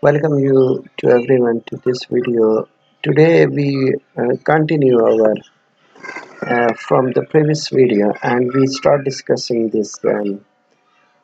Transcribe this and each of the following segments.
Welcome you to everyone to this video. Today we continue our from the previous video and we start discussing this random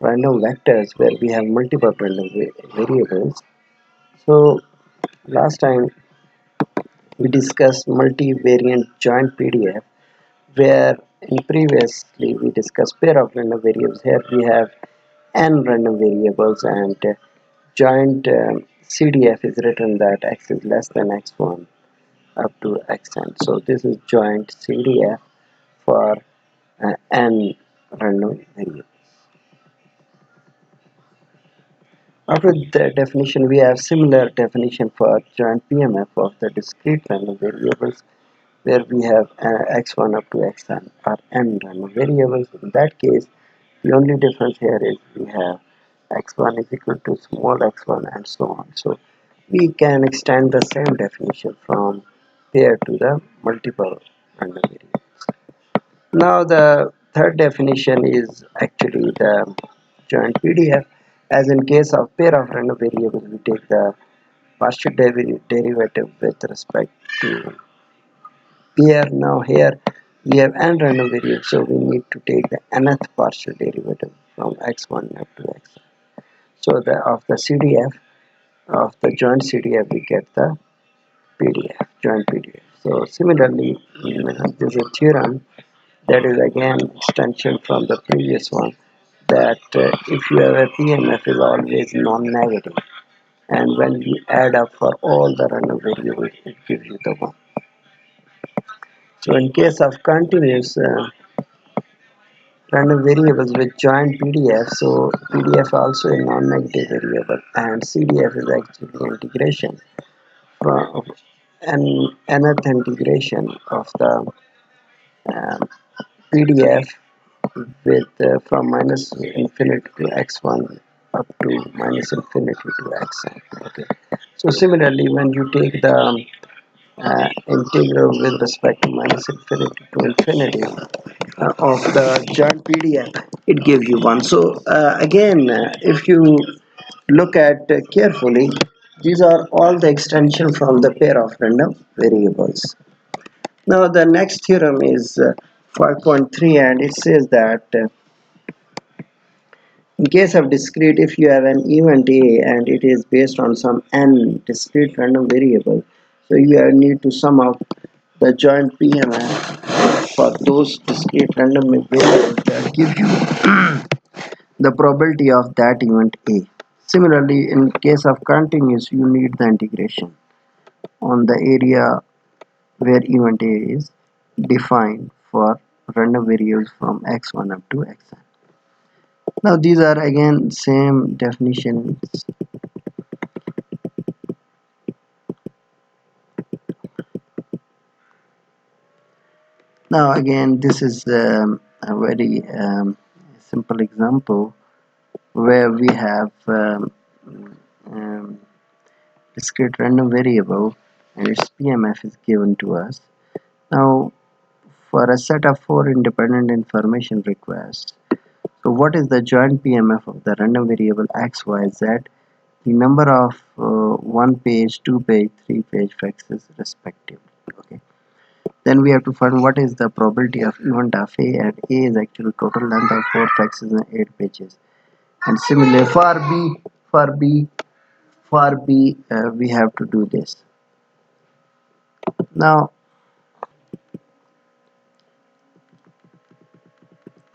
vectors where we have multiple random variables. So last time we discussed multivariant joint PDF where in previously we discussed pair of random variables. Here we have n random variables and joint CDF is written that x is less than x1 up to xn. So this is joint CDF for n random variables. After the definition, we have similar definition for joint PMF of the discrete random variables, where we have x1 up to xn are n random variables. In that case, the only difference here is we have x1 is equal to small x1 and so on. So we can extend the same definition from here to the multiple random variables. Now the third definition is actually the joint PDF. As in case of pair of random variables, we take the partial derivative with respect to pair. Now here we have n random variables, so we need to take the nth partial derivative from x1 up to xn. So the of the CDF of the joint CDF we get the PDF, joint PDF. So similarly, this is a theorem that is again extension from the previous one, that if you have a PMF is always non-negative, and when we add up for all the random variables it gives you the one. So in case of continuous random variables with joint PDF, so PDF also a non-negative variable and CDF is actually integration from an nth integration of the um, PDF with from minus infinity to x1 up to minus infinity to xn. Okay. So similarly, when you take the integral with respect to minus infinity to infinity of the joint PDF, it gives you one. So again, if you look at carefully, these are all the extension from the pair of random variables. Now the next theorem is 5.3 and it says that in case of discrete, if you have an event A and it is based on some n discrete random variable, so you need to sum up the joint PMF for those discrete random variables that give you the probability of that event A. Similarly, in case of continuous, you need the integration on the area where event A is defined for random variables from x1 up to xn. Now these are again same definitions. Now again this is a very simple example where we have um, discrete random variable and its PMF is given to us. Now for a set of 4 independent information requests, so what is the joint PMF of the random variable x, y, z, the number of 1 page, 2 page, 3 page faxes respectively. Okay. Then we have to find what is the probability of event of A, and A is actually total length of 4 faxes and 8 pages. And similarly for B we have to do this.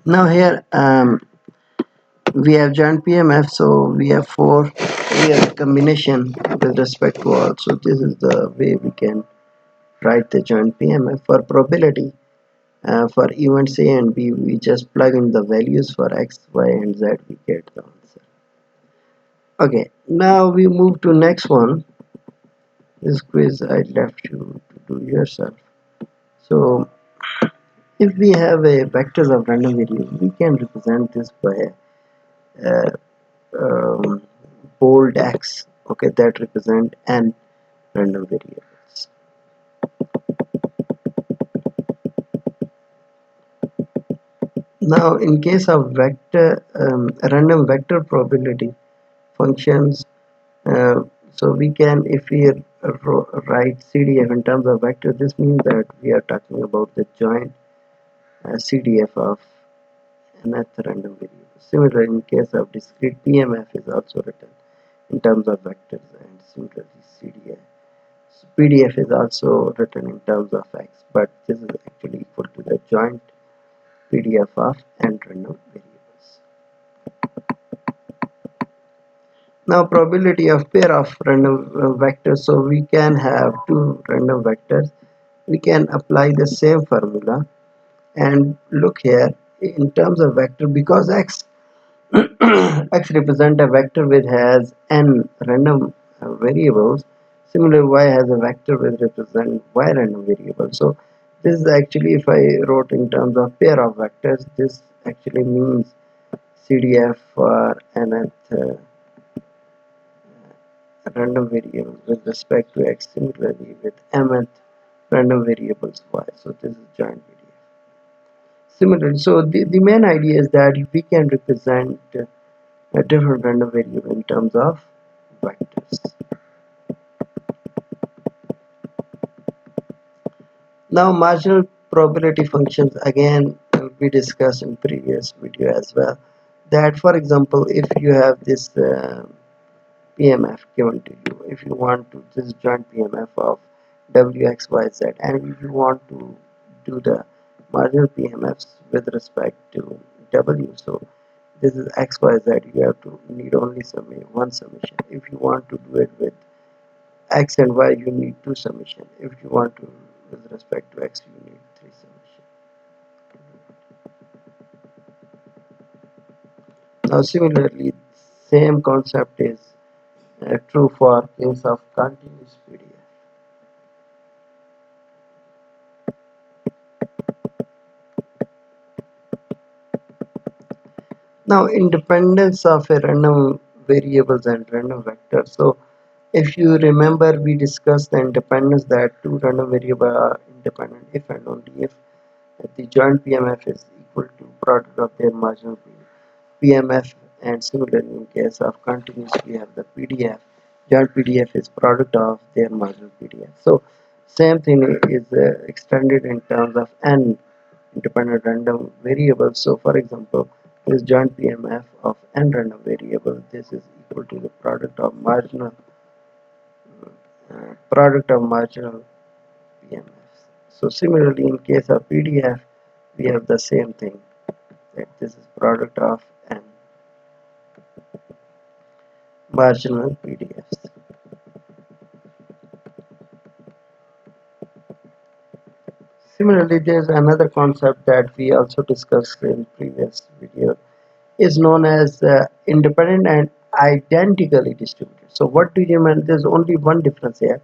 Now here we have joint PMF, so we have 4, we have a combination with respect to all. So this is the way we can write the joint PMF. For probability, for events A and B, we just plug in the values for X, Y, and Z, we get the answer. Okay, now we move to next one. This quiz I left you to do yourself. So if we have a vectors of random variables, we can represent this by a bold X, okay, that represent n random variables. Now in case of vector random vector probability functions, So we can, if we write CDF in terms of vector, this means that we are talking about the joint CDF of nth random variable. Similarly, in case of discrete, PMF is also written in terms of vectors, and similarly CDF. So PDF is also written in terms of x, but this is actually equal to the joint PDF of n random variables. Now probability of pair of random vectors, so we can have two random vectors. We can apply the same formula and look here in terms of vector, because x x represent a vector which has n random variables. Similarly, y has a vector which represent y random variables. So this is actually, if I wrote in terms of pair of vectors, this actually means CDF for nth random variables with respect to x, similarly with mth random variables y. So this is joint PDF. Similarly, so the main idea is that we can represent a different random variable in terms of vectors. Now marginal probability functions, again we discussed in previous video as well, that for example, if you have this PMF given to you, if you want to, this joint PMF of W, X, Y, Z, and if you want to do the marginal PMFs with respect to W, so this is X, Y, Z, you have to need only one summation. If you want to do it with X and Y, you need two summation. If you want to with respect to X, you need three summation. Now similarly, same concept is true for case of continuous PDF. Now independence of a random variables and random vectors. So if you remember, we discussed the independence that two random variables are independent if and only if the joint PMF is equal to product of their marginal PMF, and similarly in case of continuous we have the PDF. Joint PDF is product of their marginal PDF. So same thing is extended in terms of n independent random variables. So for example, this joint PMF of n random variables, this is equal to the product of marginal PMFs. So similarly in case of PDF, we have the same thing, that this is product of n marginal PDFs. Similarly, there's another concept that we also discussed in previous video, is known as independent and identically distributed. So what do you mean? There's only one difference here.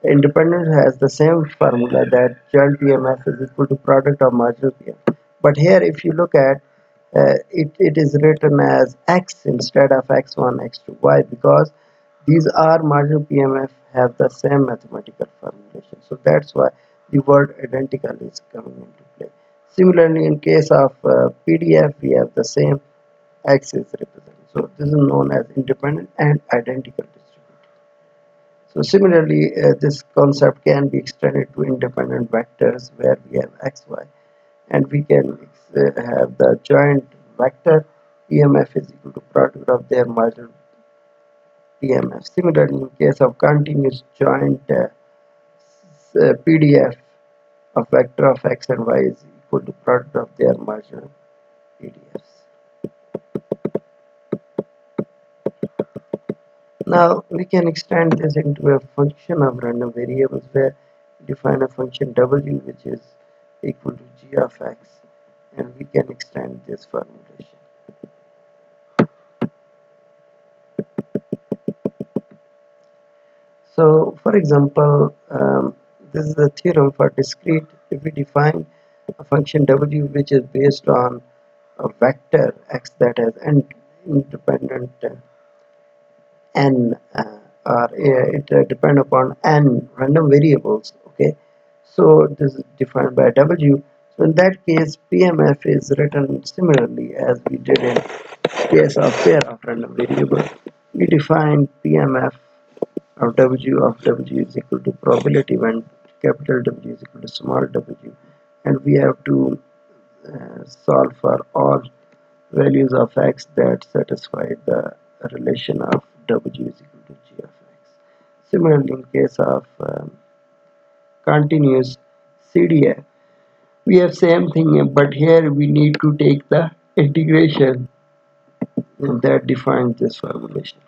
Independent has the same formula, that joint PMF is equal to product of marginal PMF. But here if you look at it is written as x instead of x1, x2. Why? Because these are marginal PMF have the same mathematical formulation. So that's why the word identical is coming into play. Similarly, in case of PDF, we have the same x is represented. So this is known as independent and identical distributed. So similarly, this concept can be extended to independent vectors where we have x, y, and we can have the joint vector PMF is equal to product of their marginal PMF. Similarly, in case of continuous joint PDF, a vector of x and y is equal to product of their marginal PDFs. Now we can extend this into a function of random variables where we define a function w which is equal to g of x, and we can extend this formulation. So for example, this is a theorem for discrete. If we define a function w which is based on a vector x that has n independent n or it depend upon n random variables, okay, so this is defined by w. So in that case PMF is written similarly as we did in case of pair of random variable. We define PMF of W is equal to probability when capital W is equal to small w, and we have to solve for all values of x that satisfy the relation of W is equal to g of x. Similarly, in case of continuous CDF, we have same thing, but here we need to take the integration that defines this formulation.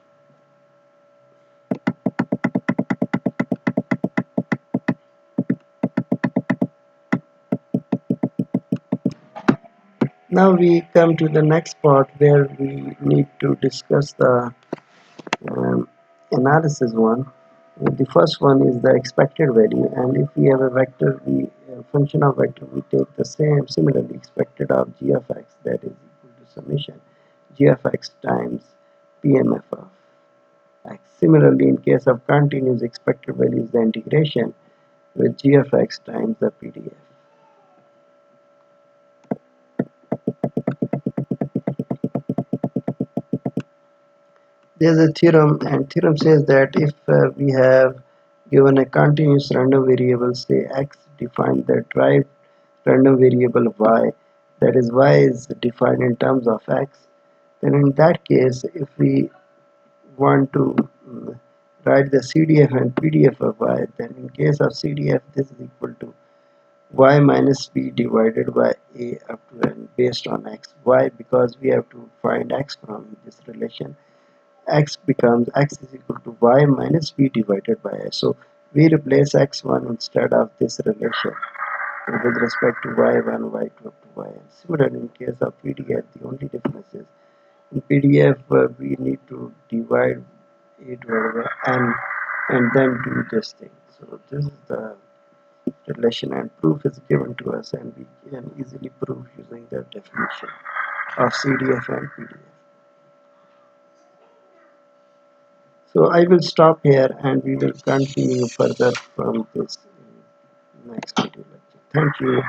Now we come to the next part where we need to discuss the analysis one. The first one is the expected value, and if we have a vector, we function of vector, we take the same similarly expected of g of x, that is equal to summation g of x times PMF of x. Similarly, in case of continuous, expected value is the integration with g of x times the PDF. There's a theorem, and theorem says that if we have given a continuous random variable, say x, define the derived random variable y, that is y is defined in terms of x, then in that case, if we want to write the CDF and PDF of y, then in case of CDF, this is equal to y minus b divided by a up to n based on x. Why? Because we have to find x from this relation. X is equal to y minus b divided by a. So we replace x1 instead of this relation with respect to y1, y2 up to yn. Similarly, in case of PDF, the only difference is in PDF we need to divide a divided by n and then do this thing. So this is the relation, and proof is given to us, and we can easily prove using the definition of CDF and PDF. So I will stop here and we will continue further from this next video lecture. Thank you.